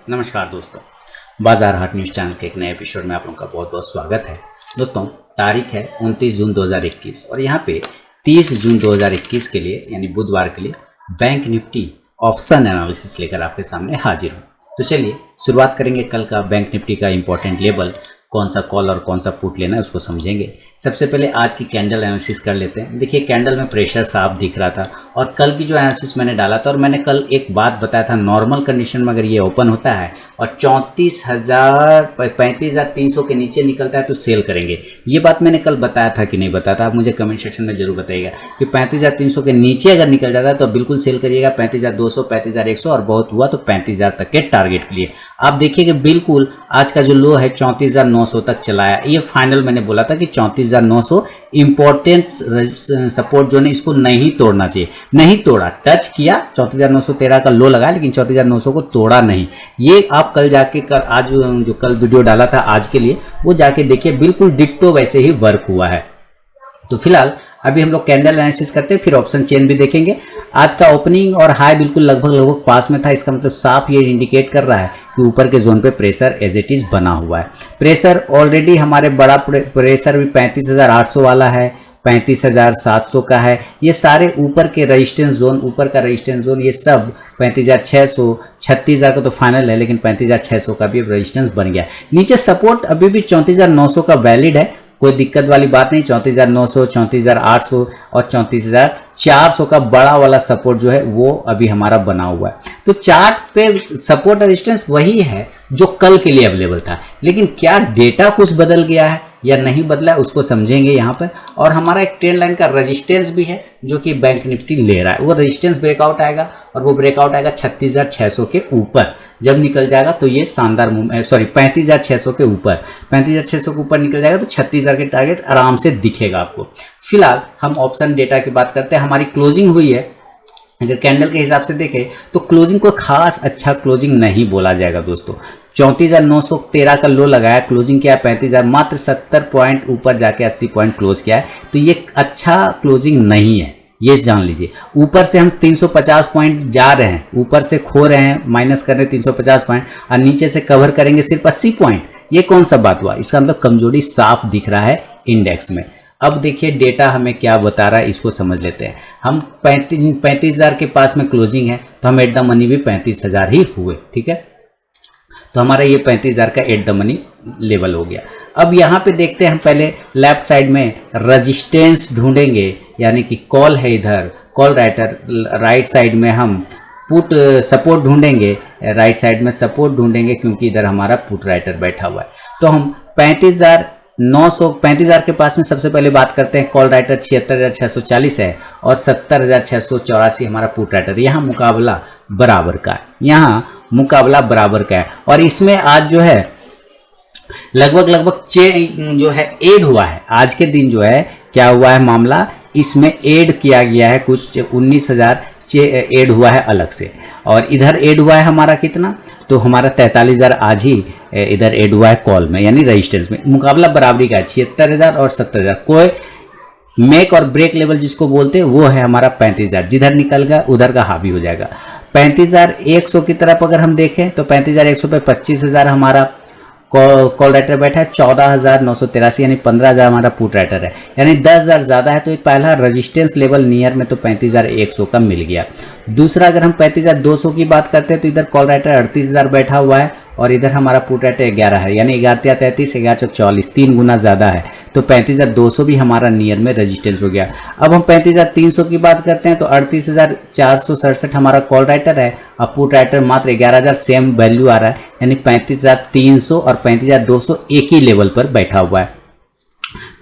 नमस्कार दोस्तों, बाजार हाट न्यूज़ चैनल के एक नए एपिसोड में आप लोगों का बहुत बहुत स्वागत है। दोस्तों, तारीख है 29 जून 2021 और यहाँ पे 30 जून 2021 के लिए यानी बुधवार के लिए बैंक निफ्टी ऑप्शन एनालिसिस लेकर आपके सामने हाजिर हूँ। तो चलिए शुरुआत करेंगे कल का बैंक निफ्टी का इंपॉर्टेंट लेवल, कौन सा कॉल और कौन सा पुट लेना है उसको समझेंगे। सबसे पहले आज की कैंडल एनालिसिस कर लेते हैं। देखिए, कैंडल में प्रेशर साफ दिख रहा था और कल की जो एनालिसिस मैंने डाला था और मैंने कल एक बात बताया था, नॉर्मल कंडीशन में अगर ये ओपन होता है और 35,300 के नीचे निकलता है तो सेल करेंगे। ये बात मैंने कल बताया था कि नहीं बताया था, आप मुझे कमेंट सेक्शन में जरूर बताइएगा कि 35,300 के नीचे अगर निकल जाता है तो बिल्कुल सेल करिएगा। 35,200, 35,100 और बहुत हुआ तो 35,000 तक के टारगेट के लिए आप देखिए कि बिल्कुल आज का जो लो है 34,900 तक चलाया। ये फाइनल मैंने बोला था कि 34,900 इंपॉर्टेंट सपोर्ट जो है इसको नहीं तोड़ना चाहिए, नहीं तोड़ा, टच किया, 34,913 का लो लगा लेकिन 34,900 को तोड़ा नहीं। ये आप कल जाके आज जो कल वीडियो डाला था आज के लिए वो जाके देखिए, बिल्कुल डिट्टो वैसे ही वर्क हुआ है। तो फिलहाल अभी हम लोग कैंडल एनालिसिस करते हैं, फिर ऑप्शन चेन भी देखेंगे। आज का ओपनिंग और हाई बिल्कुल लगभग पास में था। इसका मतलब साफ ये इंडिकेट कर रहा है कि ऊपर के जोन पे प्रेशर एज इट इज बना हुआ है। प्रेशर ऑलरेडी हमारे बड़ा प्रेशर भी 35,800 वाला है, 35,700 का है। ये सारे ऊपर के रेजिस्टेंस जोन, ऊपर का रेजिस्टेंस जोन ये सब 35,600, 36,000 का तो फाइनल है लेकिन 35,600 का भी रेजिस्टेंस बन गया। नीचे सपोर्ट अभी भी 34,900 का वैलिड है, कोई दिक्कत वाली बात नहीं। 34,900, 34,800 और 34,400 का बड़ा वाला सपोर्ट जो है वो अभी हमारा बना हुआ है। तो चार्ट पे सपोर्ट रेजिस्टेंस वही है जो कल के लिए अवेलेबल था, लेकिन क्या डेटा कुछ बदल गया है या नहीं बदला है उसको समझेंगे यहाँ पर। और हमारा एक ट्रेंड लाइन का रेजिस्टेंस भी है जो कि बैंक निफ्टी ले रहा है, वो रेजिस्टेंस ब्रेकआउट आएगा और वो ब्रेकआउट आएगा 36,600 के ऊपर। जब निकल जाएगा तो ये शानदार 35,600 के ऊपर, 35,600 के ऊपर निकल जाएगा तो 36,000 के टारगेट आराम से दिखेगा आपको। फिलहाल हम ऑप्शन डेटा की बात करते हैं। हमारी क्लोजिंग हुई है, अगर कैंडल के हिसाब से देखें तो क्लोजिंग को खास अच्छा क्लोजिंग नहीं बोला जाएगा दोस्तों। 34,913 का लो लगाया, क्लोजिंग किया 35,000, मात्र 70 पॉइंट ऊपर जाके 80 पॉइंट क्लोज किया है। तो ये अच्छा क्लोजिंग नहीं है, ये जान लीजिए। ऊपर से हम 350 पॉइंट जा रहे हैं, ऊपर से खो रहे हैं, माइनस कर रहे हैं 350 पॉइंट और नीचे से कवर करेंगे सिर्फ 80 पॉइंट। ये कौन सा बात हुआ? इसका मतलब कमजोरी साफ दिख रहा है इंडेक्स में। अब देखिए डेटा हमें क्या बता रहा है, इसको समझ लेते हैं। हम 35,000 के पास में क्लोजिंग है तो हम एट द मनी भी 35,000 ही हुए, ठीक है। तो हमारा ये 35,000 का एट द मनी लेवल हो गया। अब यहाँ पे देखते हैं हम पहले लेफ्ट साइड में रेजिस्टेंस ढूंढेंगे, यानी कि कॉल है इधर, कॉल राइटर, राइट साइड में हम पुट सपोर्ट ढूंढेंगे, राइट साइड में सपोर्ट ढूंढेंगे क्योंकि इधर हमारा पुट राइटर बैठा हुआ है। तो हम 35,000 के पास में सबसे पहले बात करते हैं। कॉल राइटर 76,640 है और 70,684 हमारा पुट राइटर। यहाँ मुकाबला बराबर का है, यहाँ मुकाबला बराबर का है। और इसमें आज जो है लगभग जो है ऐड हुआ है, आज के दिन जो है क्या हुआ है मामला, इसमें ऐड किया गया है कुछ 19,000 ऐड हुआ है अलग से। और इधर ऐड हुआ है हमारा कितना, तो हमारा 43,000 आज ही इधर ऐड हुआ है कॉल में, यानी रेजिस्टेंस में। मुकाबला बराबरी का है 76,000 और 70,000। कोई मेक और ब्रेक लेवल जिसको बोलते हैं वो है हमारा 35,000, जिधर निकल गया उधर का हावी हो जाएगा। 35,100 की तरफ अगर हम देखें तो 35,100 पे 25,000 हमारा कॉल राइटर बैठा है, 14,983 यानी 15,000 हमारा पुट राइटर है, यानी 10,000 ज़्यादा है। तो पहला रेजिस्टेंस लेवल नियर में तो 35,100 का मिल गया। दूसरा अगर हम 35,200 की बात करते हैं तो इधर कॉल राइटर 38,000 बैठा हुआ है और इधर हमारा पुट राइटर 11 है, यानी 11 33, 11 44, 3 गुना ज़्यादा है। तो 35,200 भी हमारा नियर में रेजिस्टेंस हो गया। अब हम 35,300 की बात करते हैं तो 38,467 हमारा कॉल राइटर है और पुट राइटर मात्र 11,000, सेम वैल्यू आ रहा है, यानी 35,300 और 35,200 एक ही लेवल पर बैठा हुआ है।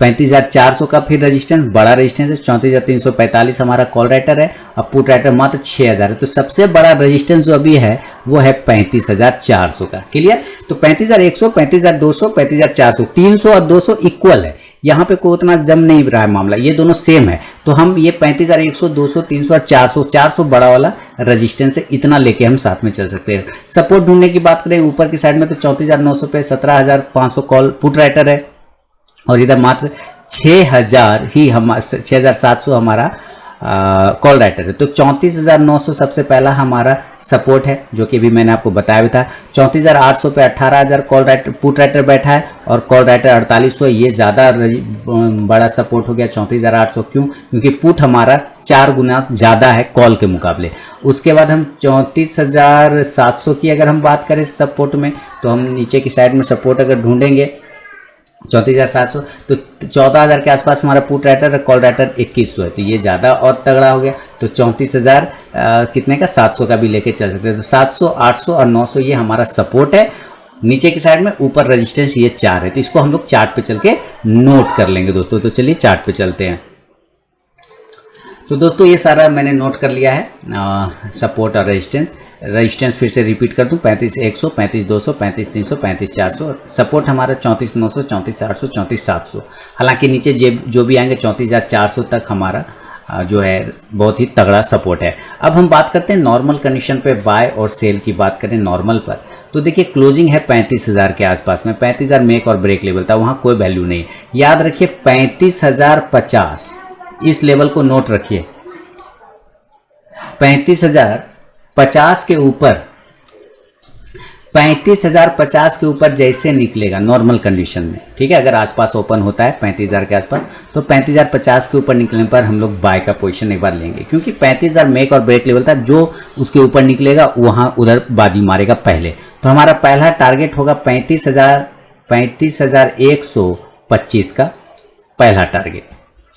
35,400 का फिर रेजिस्टेंस, बड़ा रेजिस्टेंस है, 34,345 हमारा कॉल राइटर है और पुट राइटर मात्र 6,000 है। तो सबसे बड़ा रेजिस्टेंस जो अभी है वो है 35,400 का। क्लियर? तो 35,100, 35,200, 35,400, 300 और 200 इक्वल है। यहाँ पे कोई उतना जम नहीं रहा है मामला, ये दोनों सेम है। तो हम ये 35,100, 200, 300 और 400 बड़ा वाला रेजिस्टेंस है, इतना लेके हम साथ में चल सकते हैं। सपोर्ट ढूंढने की बात करें ऊपर की साइड में तो 34,900 पे 17,500 कॉल पुट राइटर है और इधर मात्र 6,000 ही 6,700 हमारा कॉल राइटर है। तो 34,900 सबसे पहला हमारा सपोर्ट है, जो कि अभी मैंने आपको बताया भी था। 34,800 पे 18,000 कॉल राइटर पुट राइटर बैठा है और कॉल राइटर 4800, ये ज़्यादा बड़ा सपोर्ट हो गया 34,800। क्यों? क्योंकि पुट हमारा 4 गुना ज़्यादा है कॉल के मुकाबले। उसके बाद हम 34,700 की अगर हम बात करें सपोर्ट में, तो हम नीचे की साइड में सपोर्ट अगर ढूंढेंगे 34,700, तो 14,000 के आसपास हमारा पुट राइटर है, कॉल राइटर 2100 है, तो ये ज़्यादा और तगड़ा हो गया। तो 34,000 कितने का 700 का भी लेके चल सकते हैं। तो 700, 800 और 900 ये हमारा सपोर्ट है नीचे की साइड में। ऊपर रेजिस्टेंस ये 4 है, तो इसको हम लोग चार्ट पे चल के नोट कर लेंगे दोस्तों। तो चलिए चार्ट पे चलते हैं। तो दोस्तों ये सारा मैंने नोट कर लिया है सपोर्ट और रेजिस्टेंस फिर से रिपीट कर दूं, 35,100, 35,200, 35,300, 35,400। सपोर्ट हमारा 34,900, 34,800, 34,700। हालांकि नीचे जो भी आएंगे 34,400 तक हमारा जो है बहुत ही तगड़ा सपोर्ट है। अब हम बात करते हैं नॉर्मल कंडीशन पे बाय और सेल की बात करें नॉर्मल पर, तो देखिए क्लोजिंग है 35,000 के आसपास में। 35,000 मेक और ब्रेक लेवल था, वहाँ कोई वैल्यू नहीं। याद रखिए 35,050 इस लेवल को नोट रखिए। 35,050 के ऊपर 35,050 के ऊपर जैसे निकलेगा नॉर्मल कंडीशन में, ठीक है, अगर आसपास ओपन होता है 35,000 के आसपास, तो 35,050 के ऊपर निकलने पर हम लोग बाय का पोजीशन एक बार लेंगे। क्योंकि 35,000 मेक और ब्रेक लेवल था, जो उसके ऊपर निकलेगा वहाँ उधर बाजी मारेगा पहले। तो हमारा पहला टारगेट होगा 35,125 का पहला टारगेट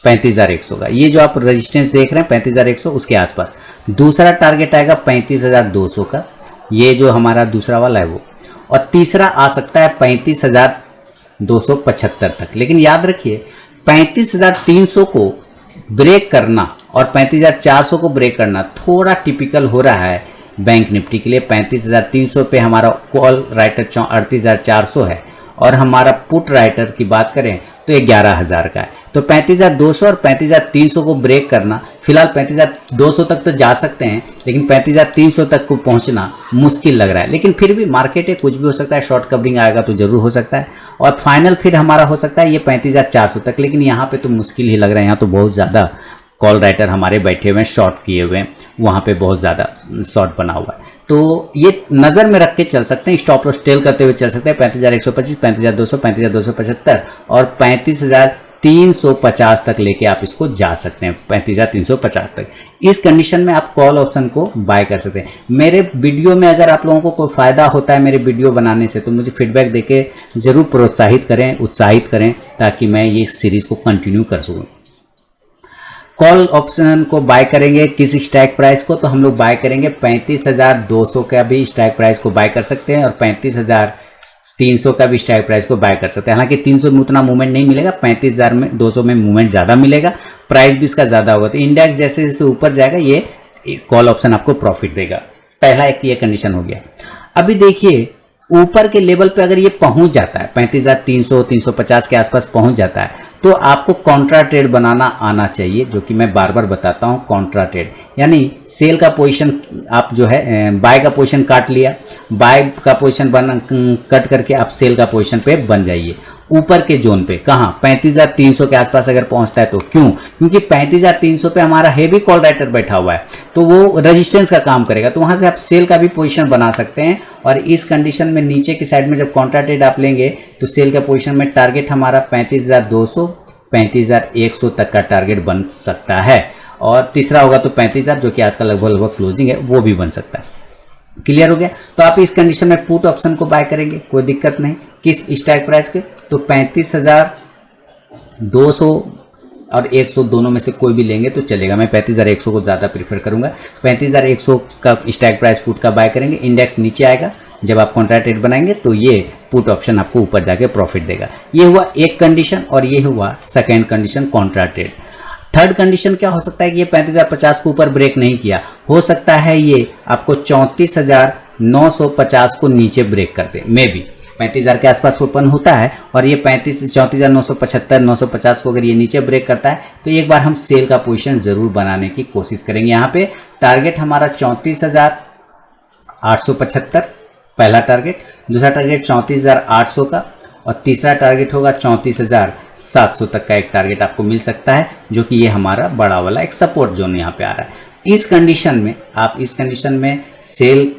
35,100 का। ये जो आप रेजिस्टेंस देख रहे हैं 35,100 उसके आसपास। दूसरा टारगेट आएगा 35,200 का, ये जो हमारा दूसरा वाला है वो। और तीसरा आ सकता है 35,275 तक। लेकिन याद रखिए 35,300 को ब्रेक करना और 35,400 को ब्रेक करना थोड़ा टिपिकल हो रहा है बैंक निफ्टी के लिए। 35,300 पे हमारा कॉल राइटर 38,400 है और हमारा पुट राइटर की बात करें तो 11,000 का है। तो 35,200 और 35,300 को ब्रेक करना, फिलहाल 35,200 तक तो जा सकते हैं, लेकिन 35,300 तक को पहुंचना मुश्किल लग रहा है। लेकिन फिर भी मार्केट है, कुछ भी हो सकता है, शॉर्ट कवरिंग आएगा तो जरूर हो सकता है। और फाइनल फिर हमारा हो सकता है ये 35,400 तक, लेकिन यहाँ पे तो मुश्किल ही लग रहा है। यहाँ तो बहुत ज़्यादा कॉल राइटर हमारे बैठे हुए हैं, शॉर्ट किए हुए हैं, वहाँ पे बहुत ज़्यादा शॉर्ट बना हुआ है। तो ये नज़र में रख के चल सकते हैं, स्टॉप लॉस टेल करते हुए चल सकते हैं। 35,125, 35,200, 35,275 और 35,350 तक लेके आप इसको जा सकते हैं। 35,350 तक इस कंडीशन में आप कॉल ऑप्शन को बाय कर सकते हैं। मेरे वीडियो में अगर आप लोगों को कोई फ़ायदा होता है मेरे वीडियो बनाने से, तो मुझे फीडबैक देके ज़रूर प्रोत्साहित करें, उत्साहित करें, ताकि मैं ये सीरीज़ को कंटिन्यू कर सकूँ। कॉल ऑप्शन को बाय करेंगे किस स्ट्राइक प्राइस को, तो हम लोग बाय करेंगे 35,200 का भी स्ट्राइक प्राइस को बाय कर सकते हैं और 35,300 का भी स्ट्राइक प्राइस को बाय कर सकते हैं। हालांकि 300 में उतना मूवमेंट नहीं मिलेगा, 35,200 में मूवमेंट ज़्यादा मिलेगा, प्राइस भी इसका ज़्यादा होगा। तो इंडेक्स जैसे जैसे ऊपर जाएगा ये कॉल ऑप्शन आपको प्रॉफिट देगा। पहला एक ये कंडीशन हो गया। अभी देखिए ऊपर के लेवल पे अगर ये पहुंच जाता है 35,300, 350 के आसपास पहुंच जाता है, तो आपको कॉन्ट्रा ट्रेड बनाना आना चाहिए, जो कि मैं बार बार बताता हूं। कॉन्ट्रा ट्रेड यानी सेल का पोजीशन आप जो है बाय का पोजीशन काट लिया, बाय का पोजीशन कट करके आप सेल का पोजीशन पे बन जाइए ऊपर के जोन पे। कहाँ? 35,300 के आसपास अगर पहुंचता है तो। क्यों? क्योंकि 35,300 पे हमारा हेवी कॉल राइटर बैठा हुआ है, तो वो रेजिस्टेंस का काम करेगा, तो वहां से आप सेल का भी पोजीशन बना सकते हैं। और इस कंडीशन में नीचे की साइड में जब कॉन्ट्रा ट्रेड आप लेंगे तो सेल का पोजीशन में टारगेट हमारा 35,200, 35,100 तक का टारगेट बन सकता है। और तीसरा होगा तो 35,000, जो कि आज का लगभग क्लोजिंग है, वो भी बन सकता है। क्लियर हो गया? तो आप इस कंडीशन में पुट ऑप्शन को बाय करेंगे, कोई दिक्कत नहीं। किस स्ट्राइक प्राइस के? तो 35,200 और 100 दोनों में से कोई भी लेंगे तो चलेगा। मैं 35,100 को ज़्यादा प्रीफर करूंगा। 35,100 का स्ट्राइक प्राइस पुट का बाय करेंगे। इंडेक्स नीचे आएगा, जब आप कॉन्ट्रा ट्रेड बनाएंगे तो ये पुट ऑप्शन आपको ऊपर जाके प्रॉफिट देगा। ये हुआ एक कंडीशन और ये हुआ second condition Contra trade. Third condition क्या हो सकता है कि ये 35,050 के ऊपर ब्रेक नहीं किया, हो सकता है ये आपको 34,950 को नीचे ब्रेक कर दे। मे बी 35,000 के आसपास ओपन होता है और ये 34,975, 950 को अगर ये नीचे ब्रेक करता है तो एक बार हम सेल का पोजीशन जरूर बनाने की कोशिश करेंगे। यहाँ पे टारगेट हमारा 34,875 पहला टारगेट, दूसरा टारगेट 34,800 का और तीसरा टारगेट होगा 34,700 तक का एक टारगेट आपको मिल सकता है, जो कि ये हमारा बड़ा वाला एक सपोर्ट जोन यहाँ पे आ रहा है। इस कंडीशन में आप इस कंडीशन में सेल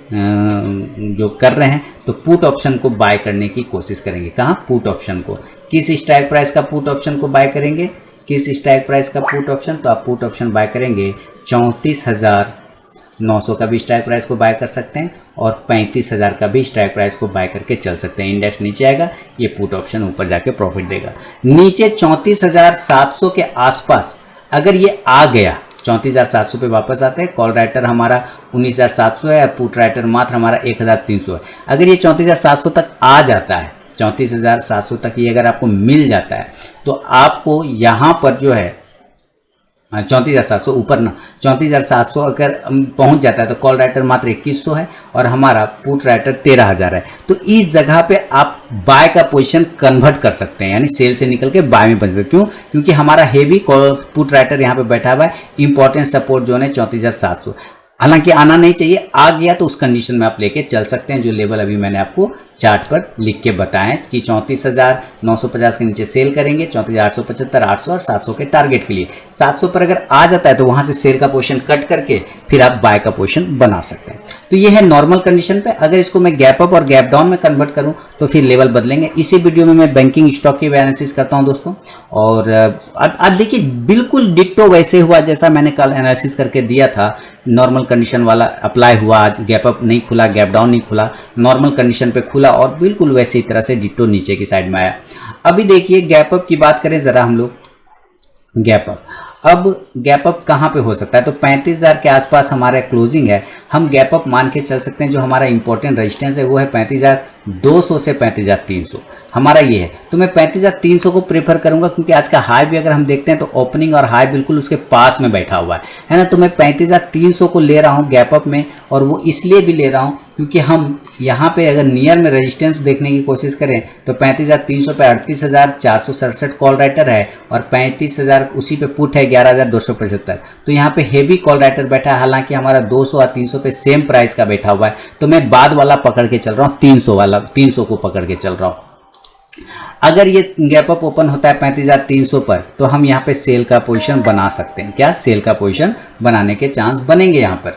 जो कर रहे हैं तो पुट ऑप्शन को बाय करने की कोशिश करेंगे। कहाँ? पुट ऑप्शन को। किस स्ट्राइक प्राइस का पुट ऑप्शन को बाय करेंगे? किस स्ट्राइक प्राइस का पुट ऑप्शन? तो आप पुट ऑप्शन बाय करेंगे 34,900 का भी स्ट्राइक प्राइस को बाय कर सकते हैं और 35,000 का भी स्ट्राइक प्राइस को बाय करके चल सकते हैं। इंडेक्स नीचे आएगा, ये पुट ऑप्शन ऊपर जाके प्रॉफिट देगा। नीचे 34,700 के आसपास अगर ये आ गया, 34,700 पे वापस आते हैं, कॉल राइटर हमारा 19,700 है और पुट राइटर मात्र हमारा 1,300 है। अगर ये 34,700 तक आ जाता है, 34,700 तक ये अगर आपको मिल जाता है तो आपको यहाँ पर जो है 34,700 ऊपर ना 34,700 अगर पहुंच जाता है तो कॉल राइटर मात्र 2,100 है और हमारा पुट राइटर 13,000 है। तो इस जगह पे आप बाय का पोजीशन कन्वर्ट कर सकते हैं, यानी सेल से निकल के बाय में बच सकते हैं। क्यों? क्योंकि हमारा हेवी पुट राइटर यहाँ पे बैठा हुआ है, इंपॉर्टेंट सपोर्ट जोन है 34,700। हालांकि आना नहीं चाहिए, आ गया तो उस कंडीशन में आप लेके चल सकते हैं, जो लेवल अभी मैंने आपको चार्ट पर लिख के बताएं कि 34,950 के नीचे सेल करेंगे, 34,875, 800 और 700 के टारगेट के लिए। 700 पर अगर आ जाता है तो वहां से सेल का पोजीशन कट करके फिर आप बाय का पोजीशन बना सकते हैं। तो ये है नॉर्मल कंडीशन पे। अगर इसको मैं गैप अप और गैप डाउन में कन्वर्ट करूं तो फिर लेवल बदलेंगे। इसी वीडियो में मैं बैंकिंग स्टॉक की एनालिसिस करता हूं दोस्तों। और आज देखिए बिल्कुल डिट्टो वैसे हुआ जैसा मैंने कल एनालिसिस करके दिया था। नॉर्मल कंडीशन वाला अप्लाई हुआ, आज गैप अप नहीं खुला, गैप डाउन नहीं खुला, नॉर्मल कंडीशन पे खुला और बिल्कुल वैसी तरह से डिट्टो नीचे की साइड में आया। अभी देखिए गैप अप की बात करें जरा हम लोग। गैप अप, अब गैप अप कहाँ पे हो सकता है? तो 35,000 के आसपास हमारा क्लोजिंग है, हम गैप अप मान के चल सकते हैं। जो हमारा इंपॉर्टेंट रेजिस्टेंस है वो है 35,200 से 35,300 हमारा ये है। तो मैं 35,300 को प्रेफर करूंगा, क्योंकि आज का हाई भी अगर हम देखते हैं तो ओपनिंग और हाई बिल्कुल उसके पास में बैठा हुआ है ना। तो मैं 35,300 को ले रहा हूँ गैप अप में, और वो इसलिए भी ले रहा हूँ क्योंकि हम यहाँ पे अगर नियर में रेजिस्टेंस देखने की कोशिश करें तो 35,300 पे 38,467 कॉल राइटर है और 35,000 उसी पे पुट है 11,275। तो यहाँ पे हेवी कॉल राइटर बैठा है। हालांकि हमारा 200 और 300 पे सेम प्राइस का बैठा हुआ है, तो मैं बाद वाला पकड़ के चल रहा हूँ, 300 वाला, 300 को पकड़ के चल रहा हूँ। अगर ये गैप अप ओपन होता है 35,300 पर तो हम यहाँ पे सेल का पोजीशन बना सकते हैं। क्या? सेल का पोजीशन बनाने के चांस बनेंगे यहाँ पर।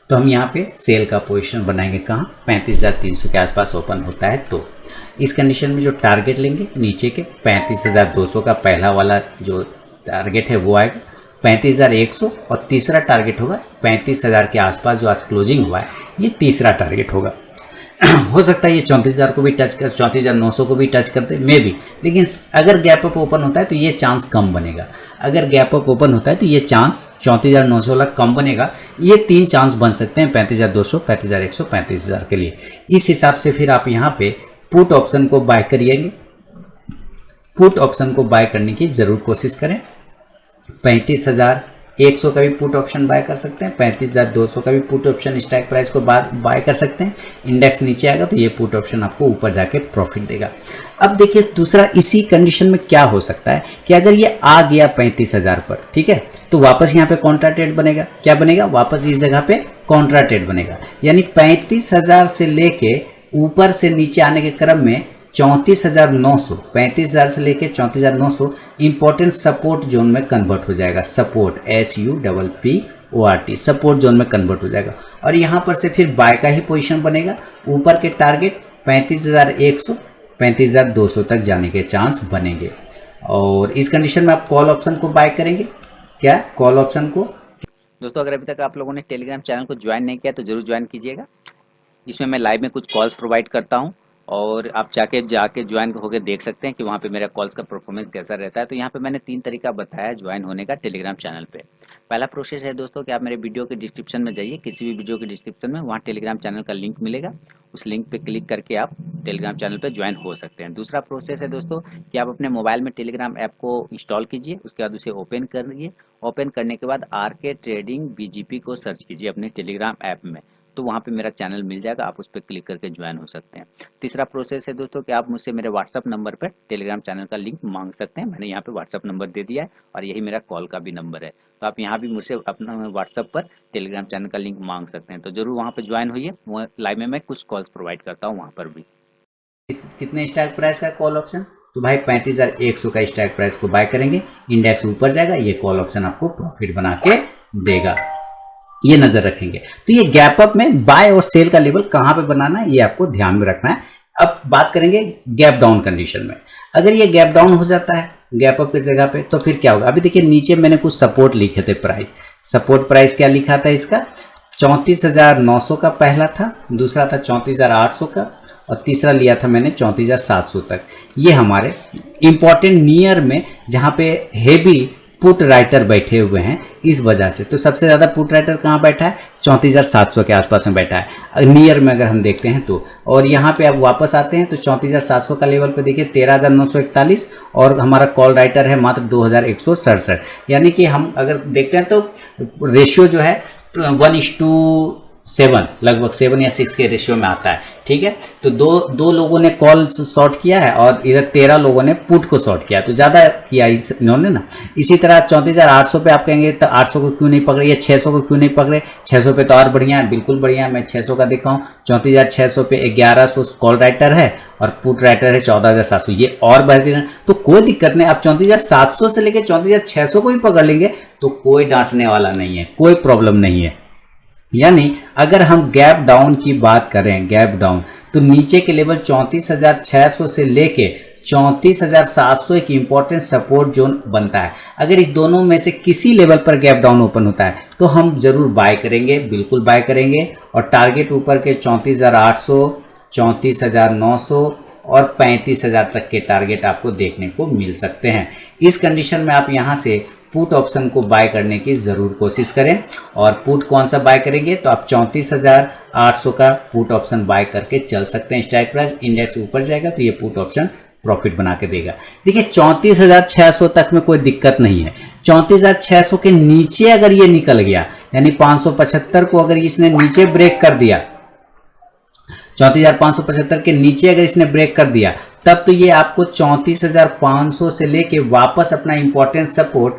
तो हम यहाँ पे सेल का पोजीशन बनाएंगे कहाँ? 35,300 के आसपास ओपन होता है तो। इस कंडीशन में जो टारगेट लेंगे नीचे के 35,200 का पहला वाला जो टारगेट है वो आएगा, 35,100 और तीसरा टारगेट होगा 35,000 के आसपास जो आज क्लोजिंग हुआ है, ये तीसरा टारगेट होगा। हो सकता है ये 34,000 को भी टच कर, 34,900 को भी टच करते मे भी, लेकिन अगर गैप अप ओपन होता है तो ये चांस कम बनेगा। अगर गैप अप ओपन होता है तो ये चांस 34,900 वाला कम बनेगा। ये 3 चांस बन सकते हैं 35,200, 35,100, 35,000 के लिए। इस हिसाब से फिर आप यहाँ पे पुट ऑप्शन को बाय करिएंगे। पुट ऑप्शन को बाय करने की जरूर कोशिश करें। 35,100 का भी पुट ऑप्शन बाय कर सकते हैं, 35,200 का भी पुट ऑप्शन स्ट्राइक प्राइस को बाय कर सकते हैं। इंडेक्स नीचे आएगा तो ये पुट ऑप्शन आपको ऊपर जाके प्रॉफिट देगा। अब देखिए दूसरा इसी कंडीशन में क्या हो सकता है कि अगर ये आ गया 35,000 पर, ठीक है, तो वापस यहाँ पे कॉन्ट्रा ट्रेड बनेगा। क्या बनेगा? वापस इस जगह पे कॉन्ट्रा ट्रेड बनेगा, यानी 35,000 से लेके ऊपर से नीचे आने के क्रम में 34,900, 35,000 से लेके 34,900 इंपॉर्टेंट सपोर्ट जोन में कन्वर्ट हो जाएगा। सपोर्ट, SUPPORT, सपोर्ट जोन में कन्वर्ट हो जाएगा। और यहाँ पर से फिर बाय का ही पोजीशन बनेगा। ऊपर के टारगेट 35,100, 35,200 तक जाने के चांस बनेंगे। और इस कंडीशन में आप कॉल ऑप्शन को बाय करेंगे। क्या? कॉल ऑप्शन को। दोस्तों अगर अभी तक आप लोगों ने टेलीग्राम चैनल को ज्वाइन नहीं किया तो जरूर ज्वाइन कीजिएगा। इसमें मैं लाइव में कुछ कॉल्स प्रोवाइड करता हूं और आप जाके ज्वाइन होकर देख सकते हैं कि वहाँ पे मेरा कॉल्स का परफॉर्मेंस कैसा रहता है। तो यहाँ पे मैंने 3 तरीका बताया ज्वाइन होने का टेलीग्राम चैनल पे। पहला प्रोसेस है दोस्तों कि आप मेरे वीडियो के डिस्क्रिप्शन में जाइए, किसी भी वीडियो के डिस्क्रिप्शन में वहाँ टेलीग्राम चैनल का लिंक मिलेगा, उस लिंक पे क्लिक करके आप टेलीग्राम चैनल पे ज्वाइन हो सकते हैं। दूसरा प्रोसेस है दोस्तों कि आप अपने मोबाइल में टेलीग्राम ऐप को इंस्टॉल कीजिए, उसके बाद उसे ओपन करिए। ओपन करने के बाद RK ट्रेडिंग BGP को सर्च कीजिए अपने टेलीग्राम ऐप में, तो वहाँ पे मेरा चैनल मिल जाएगा, आप उस पर क्लिक करके ज्वाइन हो सकते हैं। तीसरा प्रोसेस है दोस्तों कि आप मुझसे मेरे व्हाट्सअप नंबर पर टेलीग्राम चैनल का लिंक मांग सकते हैं। मैंने यहाँ पे व्हाट्सअप नंबर दे दिया है और यही मेरा कॉल का भी नंबर है, तो आप यहाँ भी मुझसे अपना व्हाट्सअप पर टेलीग्राम चैनल का लिंक मांग सकते हैं। तो जरूर वहाँ पर ज्वाइन होइए, लाइव में मैं कुछ कॉल्स प्रोवाइड करता हूँ वहाँ पर भी। कितने स्ट्राइक प्राइस का कॉल ऑप्शन, तो भाई 35,100 का स्ट्राइक प्राइस को बाय करेंगे, इंडेक्स ऊपर जाएगा, ये कॉल ऑप्शन आपको प्रॉफिट बना के देगा, ये नजर रखेंगे। तो ये गैप अप में बाय और सेल का लेवल कहाँ पे बनाना है ये आपको ध्यान में रखना है। अब बात करेंगे गैप डाउन कंडीशन में। अगर ये गैप डाउन हो जाता है गैप अप की जगह पे तो फिर क्या होगा। अभी देखिए नीचे मैंने कुछ सपोर्ट लिखे थे प्राइस, सपोर्ट प्राइस क्या लिखा था इसका 34,900 का पहला था, दूसरा था 34,800 का और तीसरा लिया था मैंने 34,700 तक। ये हमारे इंपॉर्टेंट नियर में जहाँ पे हेवी पुट राइटर बैठे हुए हैं इस वजह से। तो सबसे ज़्यादा पुट राइटर कहाँ बैठा है 34,700 के आसपास में बैठा है नियर में अगर हम देखते हैं तो। और यहाँ पे अब वापस आते हैं तो 34,700 का लेवल पे देखिए 13,941 और हमारा कॉल राइटर है मात्र 2,167। यानी कि हम अगर देखते हैं तो रेशियो जो है 1:7 लगभग 7 या 6 के रेशियो में आता है। ठीक है, तो दो लोगों ने कॉल शॉर्ट किया है और इधर 13 लोगों ने पुट को शॉर्ट किया, तो ज़्यादा किया इन्होंने ना। इसी तरह 34,800 पे आप कहेंगे तो 800 को क्यों नहीं पकड़े, या 600 को क्यों नहीं पकड़े, 600 पे तो और बढ़िया है, बिल्कुल बढ़िया है। मैं 600 का दिखाऊँ 34,600 पे 1100 कॉल राइटर है और पुट राइटर है 14,700, ये और बढ़ गया तो कोई दिक्कत नहीं। आप 34,700 से लेकर 34,600 को भी पकड़ लेंगे तो कोई डांटने वाला नहीं है, कोई प्रॉब्लम नहीं है। यानी अगर हम गैप डाउन की बात करें, गैप डाउन तो नीचे के लेवल 34,600 से लेके 34,700 एक इम्पॉर्टेंट सपोर्ट जोन बनता है। अगर इस दोनों में से किसी लेवल पर गैप डाउन ओपन होता है तो हम जरूर बाय करेंगे, बिल्कुल बाय करेंगे। और टारगेट ऊपर के 34,800, 34,900 और 35,000 तक के टारगेट आपको देखने को मिल सकते हैं। इस कंडीशन में आप यहाँ से पुट ऑप्शन को बाय करने की ज़रूर कोशिश करें। और पुट कौन सा बाय करेंगे तो आप 34,800 का पुट ऑप्शन बाय करके चल सकते हैं। स्ट्राइक प्राइस इंडेक्स ऊपर जाएगा तो ये पुट ऑप्शन प्रॉफिट बना के देगा। देखिए 34,600 तक में कोई दिक्कत नहीं है। 34,600 के नीचे अगर ये निकल गया यानी 575 को अगर इसने नीचे ब्रेक कर दिया, 34,575 के नीचे अगर इसने ब्रेक कर दिया तब तो ये आपको 34,500 से लेके वापस अपना इंपॉर्टेंट सपोर्ट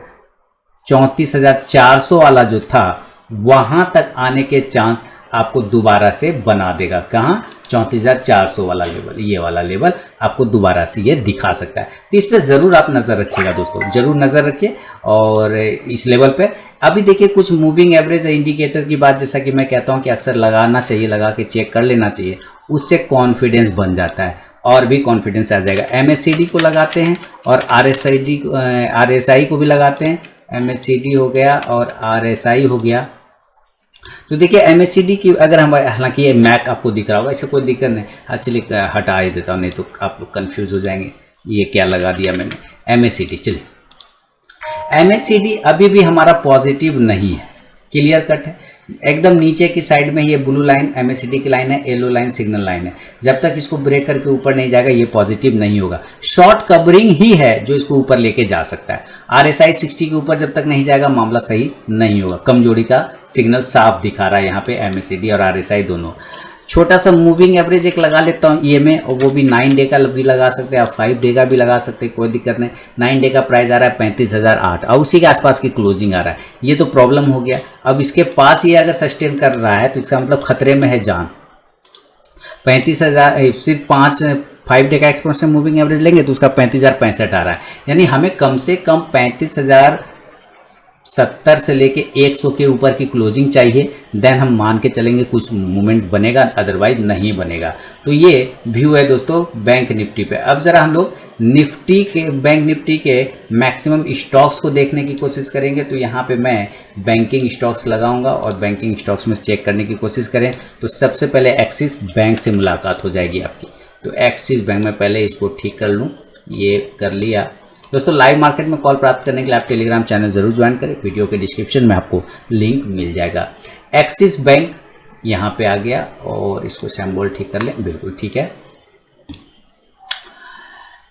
34,400 वाला जो था वहां तक आने के चांस आपको दोबारा से बना देगा। कहाँ 34,400 वाला लेवल, ये वाला लेवल आपको दोबारा से ये दिखा सकता है। तो इस पे ज़रूर आप नज़र रखिएगा दोस्तों, ज़रूर नज़र रखिए। और इस लेवल पे अभी देखिए कुछ मूविंग एवरेज इंडिकेटर की बात जैसा कि मैं कहता हूँ कि अक्सर लगाना चाहिए, लगा के चेक कर लेना चाहिए, उससे कॉन्फिडेंस बन जाता है और भी कॉन्फिडेंस आ जाएगा। MACD को लगाते हैं और RSI को भी लगाते हैं। MACD हो गया और RSI हो गया। तो देखिए MACD की अगर हम, हालांकि ये मैक आपको दिख रहा होगा, इससे कोई दिक्कत नहीं, एक्चुअली हटा ही देता हूँ नहीं तो आप लोग कन्फ्यूज़ हो जाएंगे ये क्या लगा दिया मैंने। MACD चलिए, MACD अभी भी हमारा पॉजिटिव नहीं है, क्लियर कट है। एकदम नीचे की साइड में ये ब्लू लाइन MACD की लाइन है, येलो लाइन सिग्नल लाइन है। जब तक इसको ब्रेक करके ऊपर नहीं जाएगा ये पॉजिटिव नहीं होगा। शॉर्ट कवरिंग ही है जो इसको ऊपर लेके जा सकता है। RSI 60 के ऊपर जब तक नहीं जाएगा मामला सही नहीं होगा। कमजोरी का सिग्नल साफ दिखा रहा है यहाँ पे MACD और RSI दोनों। छोटा सा मूविंग एवरेज एक लगा लेता हूँ EMA, और वो भी 9 डे का भी लगा सकते हैं, आप 5 डे का भी लगा सकते हैं, कोई दिक्कत नहीं। 9 डे का प्राइस आ रहा है 35,008 और उसी के आसपास की क्लोजिंग आ रहा है। ये तो प्रॉब्लम हो गया। अब इसके पास ये अगर सस्टेन कर रहा है तो इसका मतलब खतरे में है जान। 35,000 सिर्फ 5 डे का एक्सपोनेंशियल मूविंग एवरेज लेंगे तो उसका 35,065 आ रहा है। यानी हमें कम से कम 35,070 से लेके 100 के ऊपर की क्लोजिंग चाहिए, देन हम मान के चलेंगे कुछ मूवमेंट बनेगा, अदरवाइज नहीं बनेगा। तो ये व्यू है दोस्तों बैंक निफ्टी पे। अब ज़रा हम लोग निफ्टी के, बैंक निफ्टी के मैक्सिमम स्टॉक्स को देखने की कोशिश करेंगे। तो यहाँ पे मैं बैंकिंग स्टॉक्स लगाऊंगा और बैंकिंग स्टॉक्स में चेक करने की कोशिश करें तो सबसे पहले एक्सिस बैंक से मुलाकात हो जाएगी आपकी। तो एक्सिस बैंक में पहले इसको ठीक कर लूँ, ये कर लिया। दोस्तों लाइव मार्केट में कॉल प्राप्त करने के लिए आप टेलीग्राम चैनल जरूर ज्वाइन करें, वीडियो के डिस्क्रिप्शन में आपको लिंक मिल जाएगा। एक्सिस बैंक यहाँ पे आ गया और इसको सिंबल ठीक कर लें, बिल्कुल ठीक है।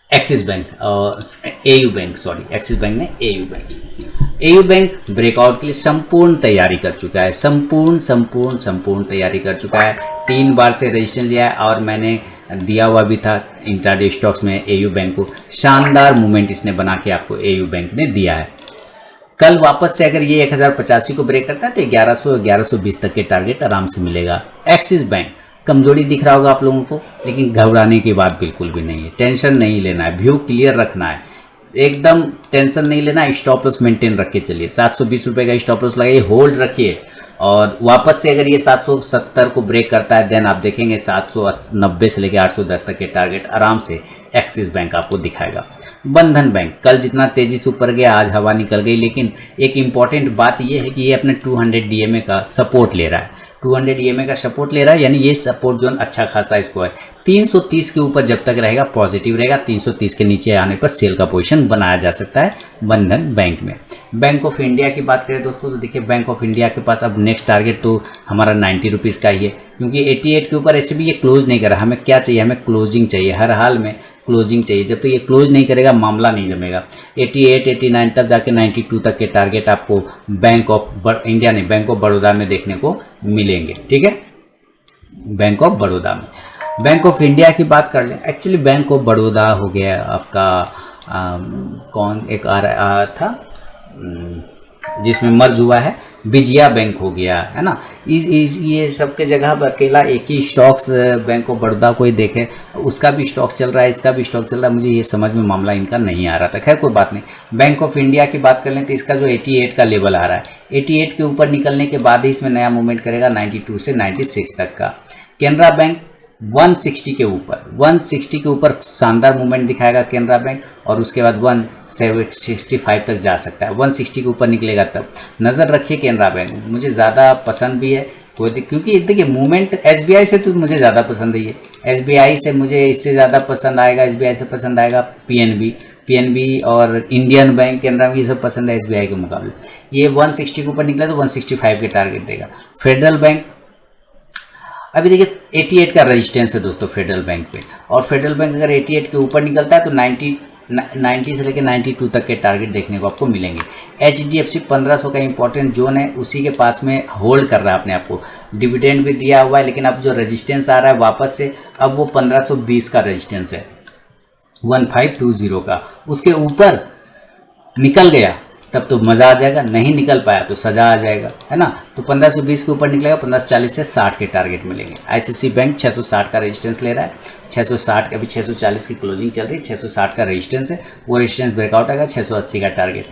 एक्सिस बैंक और AU bank, sorry axis bank ने AU बैंक ब्रेकआउट के लिए संपूर्ण तैयारी कर चुका है, संपूर्ण तैयारी कर चुका है। 3 बार से रजिस्टेंस लिया है और मैंने दिया हुआ भी था इंट्राडे स्टॉक्स में AU बैंक को। शानदार मूवमेंट इसने बना के आपको AU बैंक ने दिया है। कल वापस से अगर ये 1085 को ब्रेक करता है तो 1100-1120 तक के टारगेट आराम से मिलेगा। एक्सिस बैंक कमजोरी दिख रहा होगा आप लोगों को, लेकिन घबराने की बात बिल्कुल भी नहीं है, टेंशन नहीं लेना है, व्यू क्लियर रखना है, एकदम टेंशन नहीं लेना। स्टॉप लॉस मेंटेन रख के चलिए, 720 रुपये का स्टॉप लॉस लगाइए, होल्ड रखिए, और वापस से अगर ये 770 को ब्रेक करता है देन आप देखेंगे 790 से लेकर 810 तक के टारगेट आराम से एक्सिस बैंक आपको दिखाएगा। बंधन बैंक कल जितना तेजी से ऊपर गया आज हवा निकल गई, लेकिन एक इम्पॉर्टेंट बात ये है कि ये अपने 200 DMA का सपोर्ट ले रहा है, 200 EMA का सपोर्ट ले रहा है, यानी ये सपोर्ट जोन अच्छा खासा इसको है। 330 के ऊपर जब तक रहेगा पॉजिटिव रहेगा, 330 के नीचे आने पर सेल का पोजीशन बनाया जा सकता है बंधन बैंक में। बैंक ऑफ इंडिया की बात करें दोस्तों तो देखिए बैंक ऑफ इंडिया के पास अब नेक्स्ट टारगेट तो हमारा 90 रुपीज़ का ही है, क्योंकि 88 के ऊपर ऐसे भी ये क्लोज नहीं कर रहा। हमें क्या चाहिए, हमें क्लोजिंग चाहिए, हर हाल में क्लोजिंग चाहिए। जब तक ये क्लोज नहीं करेगा मामला नहीं जमेगा। 88, 89 तब जाके 92 तक के टारगेट आपको बैंक ऑफ इंडिया नहीं, बैंक ऑफ बड़ौदा में देखने को मिलेंगे। ठीक है, बैंक ऑफ बड़ौदा में। बैंक ऑफ इंडिया की बात कर लें, एक्चुअली बैंक ऑफ बड़ौदा हो गया आपका कौन एक आ रहा था जिसमें मर्ज हुआ है, विजया बैंक हो गया है ना। ये सब के जगह पर अकेला एक ही स्टॉक्स बैंक ऑफ बड़ौदा को ही देखें, उसका भी स्टॉक चल रहा है, इसका भी स्टॉक चल रहा है, मुझे ये समझ में मामला इनका नहीं आ रहा था। खैर कोई बात नहीं। बैंक ऑफ इंडिया की बात कर लें तो इसका जो 88 का लेवल आ रहा है, 88 के ऊपर निकलने के बाद ही इसमें नया मूवमेंट करेगा 92 से 96 तक का। केनरा बैंक 160 के ऊपर शानदार मूवमेंट दिखाएगा केनरा बैंक, और उसके बाद 165 तक जा सकता है। 160 के ऊपर निकलेगा तब नज़र रखिए केनरा बैंक। मुझे ज़्यादा पसंद भी है क्योंकि देखिए मूवमेंट SBI से तो मुझे ज़्यादा पसंद है, ये SBI से मुझे इससे ज़्यादा पसंद आएगा, SBI से पसंद आएगा PNB और इंडियन बैंक, केनरा बैंक, ये सब पसंद है SBI के मुकाबले। ये 160 के ऊपर निकला तो 165 के टारगेट देगा। फेडरल बैंक अभी देखिए 88 का रेजिस्टेंस है दोस्तों फेडरल बैंक पे, और फेडरल बैंक अगर 88 के ऊपर निकलता है तो 90 से लेकर 92 तक के टारगेट देखने को आपको मिलेंगे। HDFC 1500 का इंपॉर्टेंट जोन है, उसी के पास में होल्ड कर रहा है अपने आप को। डिविडेंड भी दिया हुआ है, लेकिन अब जो रेजिस्टेंस आ रहा है वापस से अब वो 1520 का रेजिस्टेंस है, 1520 का। उसके ऊपर निकल गया तब तो मज़ा आ जाएगा, नहीं निकल पाया तो सज़ा आ जाएगा, है ना। तो 1520 के ऊपर निकलेगा, 1540 से 60 के टारगेट मिलेंगे। ICICI बैंक 660 का रेजिस्टेंस ले रहा है, 660 अभी 640 की क्लोजिंग चल रही है, 660 का रेजिस्टेंस है, वो रेजिस्टेंस ब्रेकआउट आएगा 680 का target.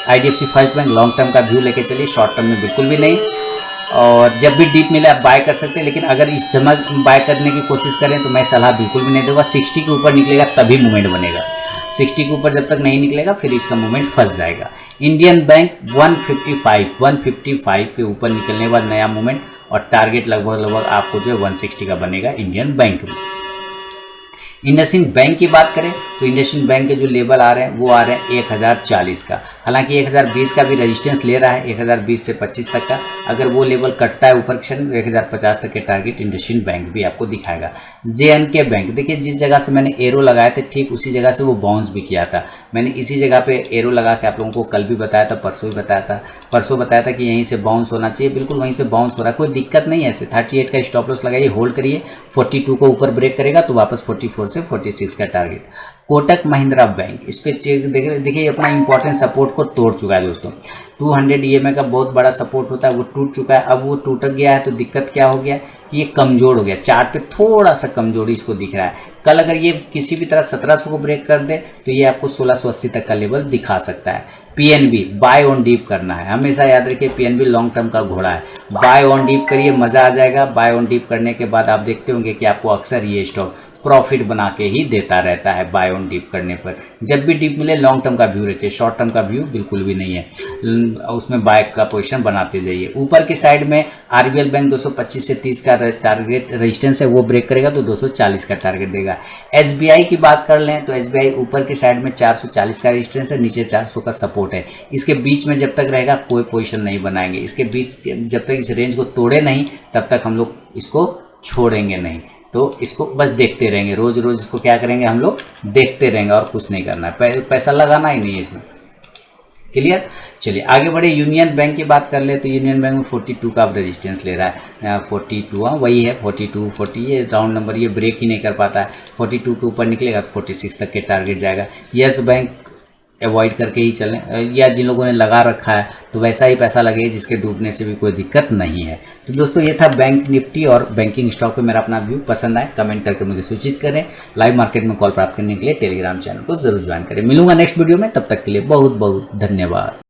IDFC first bank long term का व्यू लेके चलिए, शॉर्ट टर्म में बिल्कुल भी नहीं। और जब भी डीप मिले आप बाय कर सकते हैं, लेकिन अगर इस समय बाय करने की कोशिश करें तो मैं सलाह बिल्कुल भी नहीं दूंगा। 60 के ऊपर निकलेगा तभी मूवमेंट बनेगा, 60 के ऊपर जब तक नहीं निकलेगा फिर इसका मूवमेंट फंस जाएगा। इंडियन बैंक 155 के ऊपर निकलने के बाद नया मूवमेंट, और टारगेट लगभग आपको जो है 160 का बनेगा इंडियन बैंक में। इंडसइंड बैंक की बात करें तो इंडसइंड बैंक के जो लेवल आ रहे हैं वो आ रहे हैं 1040 का। हालांकि 1020 का भी रेजिस्टेंस ले रहा है, 1020 से 25 तक का। अगर वो लेवल कटता है ऊपर क्षण 1050 तक के टारगेट इंडसइंड बैंक भी आपको दिखाएगा। JNK बैंक देखिए, जिस जगह से मैंने एरो लगाए थे ठीक उसी जगह से वो बाउंस भी किया था। मैंने इसी जगह पे एरो लगा के आप लोगों को कल भी बताया था, परसों बताया था कि यहीं से बाउंस होना चाहिए, बिल्कुल वहीं से बाउंस हो रहा है, कोई दिक्कत नहीं है। ऐसे 38 का स्टॉप लॉस लगाइए, होल्ड करिए, 42 को ऊपर ब्रेक करेगा तो वापस 44 से 46 का टारगेट। कोटक महिंद्रा बैंक, इस पे चेक देखिए अपना इंपॉर्टेंट सपोर्ट को तोड़ चुका है दोस्तों। 200 EMA का बहुत बड़ा सपोर्ट होता है, वो टूट चुका है। अब वो टूट गया है तो दिक्कत क्या हो गया कि ये कमज़ोर हो गया, चार्ट पे थोड़ा सा कमजोरी इसको दिख रहा है। कल अगर ये किसी भी तरह 1700 को ब्रेक कर दे तो ये आपको 1680 तक का लेवल दिखा सकता है। PNB बाय ऑन डीप करना है, हमेशा याद रखिए PNB लॉन्ग टर्म का घोड़ा है। बाय ऑन डीप करिए, मज़ा आ जाएगा। बाय ऑन डीप करने के बाद आप देखते होंगे कि आपको अक्सर ये स्टॉक प्रॉफिट बना के ही देता रहता है बाय ऑन डीप करने पर। जब भी डीप मिले लॉन्ग टर्म का व्यू रखिए, शॉर्ट टर्म का व्यू बिल्कुल भी नहीं है, उसमें बाय का पोजीशन बनाते जाइए। ऊपर की साइड में RBL बैंक 225 से 30 का टारगेट रेजिस्टेंस है, वो ब्रेक करेगा तो 240 का टारगेट देगा। SBI की बात कर लें तो SBI ऊपर की साइड में 440 का रेजिस्टेंस है, नीचे 400 का सपोर्ट है। इसके बीच में जब तक रहेगा कोई पोजीशन नहीं बनाएंगे, इसके बीच जब तक इस रेंज को तोड़े नहीं तब तक हम लोग इसको छोड़ेंगे नहीं। तो इसको बस देखते रहेंगे, रोज रोज इसको क्या करेंगे हम लोग देखते रहेंगे और कुछ नहीं करना है, पैसा लगाना ही नहीं है इसमें। क्लियर, चलिए आगे बढ़े। यूनियन बैंक की बात कर ले तो यूनियन बैंक में 42 का अब रेजिस्टेंस ले रहा है, 42 वही है 42 40, ये राउंड नंबर, ये ब्रेक ही नहीं कर पाता है। 42 के ऊपर निकलेगा तो 46 तक के टारगेट जाएगा। यस बैंक अवॉइड करके ही चलें, या जिन लोगों ने लगा रखा है तो वैसा ही पैसा लगे जिसके डूबने से भी कोई दिक्कत नहीं है। तो दोस्तों ये था बैंक निफ्टी और बैंकिंग स्टॉक पे मेरा अपना व्यू। पसंद आए कमेंट करके मुझे सूचित करें। लाइव मार्केट में कॉल प्राप्त करने के लिए टेलीग्राम चैनल को जरूर ज्वाइन करें। मिलूंगा नेक्स्ट वीडियो में, तब तक के लिए बहुत बहुत धन्यवाद।